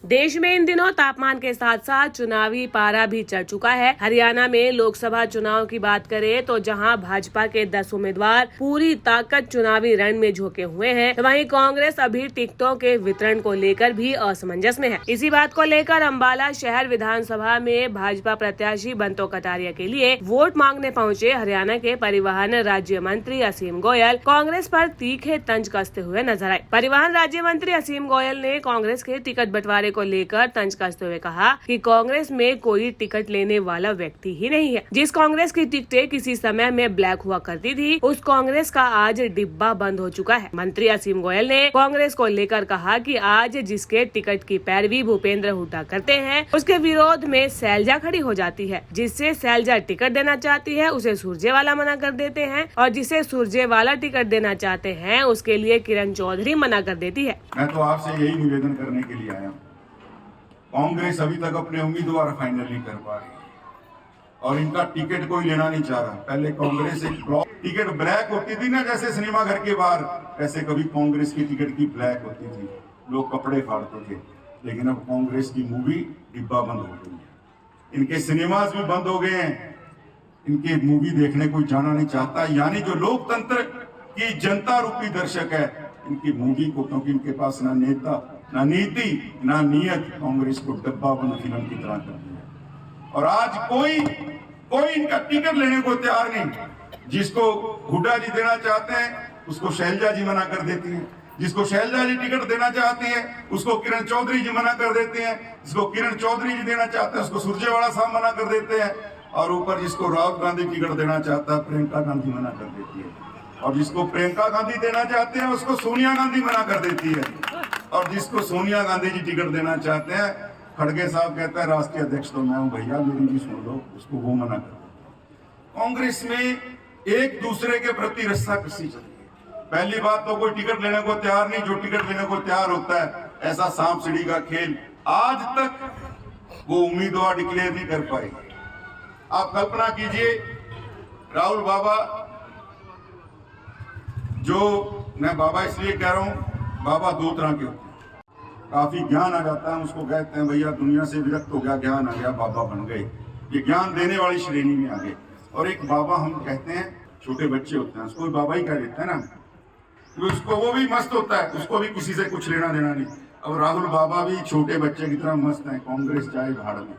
देश में इन दिनों तापमान के साथ साथ चुनावी पारा भी चढ़ चुका है। हरियाणा में लोकसभा चुनाव की बात करें तो जहां भाजपा के 10 उम्मीदवार पूरी ताकत चुनावी रण में झोंके हुए हैं, तो वहीं कांग्रेस अभी टिकटों के वितरण को लेकर भी असमंजस में है। इसी बात को लेकर अम्बाला शहर विधानसभा में भाजपा प्रत्याशी बंतो कटारिया के लिए वोट मांगने पहुंचे हरियाणा के परिवहन राज्य मंत्री असीम गोयल कांग्रेस पर तीखे तंज कसते हुए नजर आए। परिवहन राज्य मंत्री असीम गोयल ने कांग्रेस के टिकट बंटवारे को लेकर तंज कसते हुए कहा कि कांग्रेस में कोई टिकट लेने वाला व्यक्ति ही नहीं है। जिस कांग्रेस की टिकटें किसी समय में ब्लैक हुआ करती थी, उस कांग्रेस का आज डिब्बा बंद हो चुका है। मंत्री असीम गोयल ने कांग्रेस को लेकर कहा कि आज जिसके टिकट की पैरवी भूपेंद्र हुड्डा करते हैं, उसके विरोध में शैलजा खड़ी हो जाती है। जिससे शैलजा टिकट देना चाहती है, उसे सुरजेवाला मना कर देते हैं, और जिसे सुरजेवाला टिकट देना चाहते हैं, उसके लिए किरण चौधरी मना कर देती है। मैं तो आपसे यही निवेदन करने के लिए आया हूँ। कांग्रेस अभी तक अपने उम्मीदवार फाइनल नहीं कर पा रही और इनका टिकट कोई लेना नहीं चाह रहा। पहले कांग्रेस एक ब्लॉक टिकट ब्लैक होती थी ना, जैसे सिनेमा घर के बाहर, ऐसे कभी कांग्रेस की टिकट की ब्लैक होती थी, लोग कपड़े फाड़ते थे। लेकिन अब कांग्रेस की मूवी डिब्बा बंद हो गई है, इनके सिनेमाज भी बंद हो गए हैं, इनके मूवी देखने कोई जाना नहीं चाहता। यानी जो लोकतंत्र की जनता रूपी दर्शक है, इनकी मूवी को, क्योंकि इनके पास ना नेता, ना नीति, ना नियत, कांग्रेस को डब्बा बंद फिल्म की तरह कर दिया। और आज कोई इनका टिकट लेने को तैयार नहीं। जिसको हुड्डा जी देना चाहते हैं, उसको शैलजा जी मना कर देती है। जिसको शैलजा जी टिकट देना चाहती है, उसको किरण चौधरी जी मना कर देते हैं। जिसको किरण चौधरी जी देना चाहते हैं, उसको सुरजेवाला साहब मना कर देते हैं। और ऊपर जिसको राहुल गांधी टिकट देना चाहता है, प्रियंका गांधी मना कर देती है। और जिसको प्रियंका गांधी देना चाहते हैं, उसको सोनिया गांधी मना कर देती है। और जिसको सोनिया गांधी जी टिकट देना चाहते हैं, खड़गे साहब कहता है राष्ट्रीय अध्यक्ष तो मैं हूं भैया, मेरी भी सुन लो, उसको वो मना कर देते। कांग्रेस में एक दूसरे के प्रति रस्सा कसी चल रही है। पहली बात तो कोई टिकट लेने को तैयार नहीं। जो टिकट लेने को तैयार होता है, ऐसा सांप सीढ़ी का खेल आज तक वो उम्मीदवार डिक्लेयर नहीं कर पाए। आप कल्पना कीजिए, राहुल बाबा, जो मैं बाबा इसलिए कह रहा हूं, बाबा दो तरह के होते हैं। काफी ज्ञान आ जाता है, उसको कहते हैं भैया दुनिया से विरक्त हो गया, ज्ञान आ गया, बाबा बन गए, ये ज्ञान देने वाली श्रेणी में आ गए। और एक बाबा हम कहते हैं, छोटे बच्चे होते हैं, उसको बाबा ही कह देते हैं ना, तो उसको वो भी मस्त होता है, उसको भी किसी से कुछ लेना देना नहीं। अब राहुल बाबा भी छोटे बच्चे की तरह मस्त है, कांग्रेस जाए भाड़ में।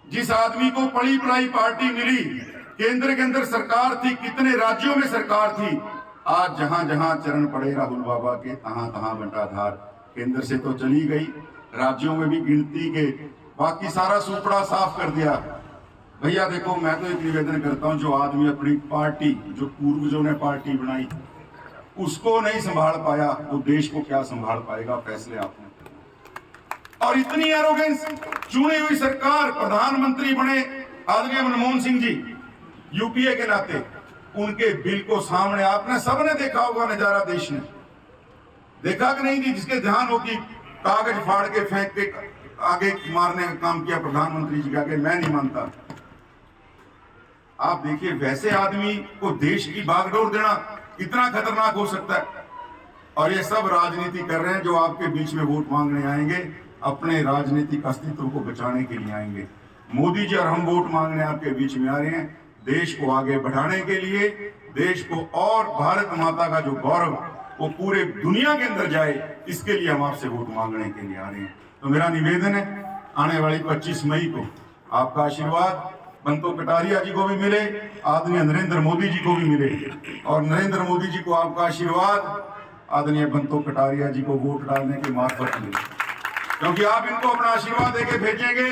जिस आदमी को पढ़ी पढ़ाई पार्टी मिली, केंद्र के अंदर सरकार थी, कितने राज्यों में सरकार थी, आज जहां जहां चरण पड़े राहुल बाबा के, तहां तहां बंटाधार। केंद्र से तो चली गई, राज्यों में भी गिनती के, बाकी सारा सुपड़ा साफ कर दिया। भैया देखो, मैं तो एक निवेदन करता हूं, जो आदमी अपनी पार्टी, जो पूर्वजों ने पार्टी बनाई, उसको नहीं संभाल पाया, वो देश को क्या संभाल पाएगा? फैसले आपने। और इतनी एरोगेंस, चुनी हुई सरकार, प्रधानमंत्री बने आदरणीय मनमोहन सिंह जी, यूपीए के नाते, उनके बिल को सामने आपने सबने देखा होगा नजारा, देश ने देखा कि नहीं जी? जिसके ध्यान हो कि कागज फाड़ के फेंक के आगे मारने का काम किया प्रधानमंत्री जी का, आगे मैं नहीं मानता। आप देखिए, वैसे आदमी को देश की बागडोर देना कितना खतरनाक हो सकता है। और ये सब राजनीति कर रहे हैं, जो आपके बीच में वोट मांगने आएंगे, अपने राजनीतिक अस्तित्व को बचाने के लिए आएंगे। मोदी जी और हम वोट मांगने आपके बीच में आ रहे हैं, देश को आगे बढ़ाने के लिए, देश को और भारत माता का जो गौरव वो पूरे दुनिया के अंदर जाए, इसके लिए हम आपसे वोट मांगने के लिए आ रहे हैं। तो मेरा निवेदन है, आने वाली 25 मई को आपका आशीर्वाद बंतो कटारिया जी को भी मिले, आदरणीय नरेंद्र मोदी जी को भी मिले, और नरेंद्र मोदी जी को आपका आशीर्वाद आदरणीय बंतो कटारिया जी को वोट डालने के मार्फत मिले, क्योंकि आप इनको अपना आशीर्वाद देके भेजेंगे।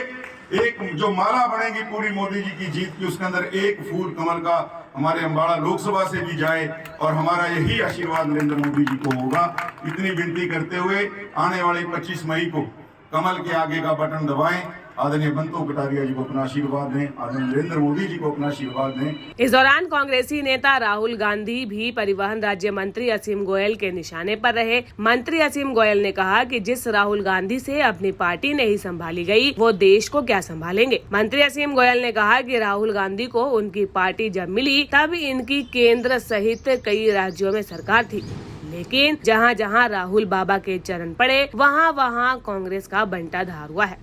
एक जो माला बनेगी पूरी मोदी जी की जीत की, उसके अंदर एक फूल कमल का हमारे अम्बाड़ा लोकसभा से भी जाए, और हमारा यही आशीर्वाद नरेंद्र मोदी जी को होगा। इतनी विनती करते हुए आने वाले 25 मई को कमल के आगे का बटन दबाएं, आदरणीय बंतो कटारिया जी को अपना आशीर्वाद दें, आदरणीय नरेंद्र मोदी जी को अपना आशीर्वाद दें। इस दौरान कांग्रेसी नेता राहुल गांधी भी परिवहन राज्य मंत्री असीम गोयल के निशाने पर रहे। मंत्री असीम गोयल ने कहा कि जिस राहुल गांधी से अपनी पार्टी नहीं संभाली गई, वो देश को क्या संभालेंगे। मंत्री असीम गोयल ने कहा कि राहुल गांधी को उनकी पार्टी जब मिली, तब इनकी केंद्र सहित कई राज्यों में सरकार थी, लेकिन जहां जहां राहुल बाबा के चरण पड़े वहां वहां कांग्रेस का बंटाधार हुआ है।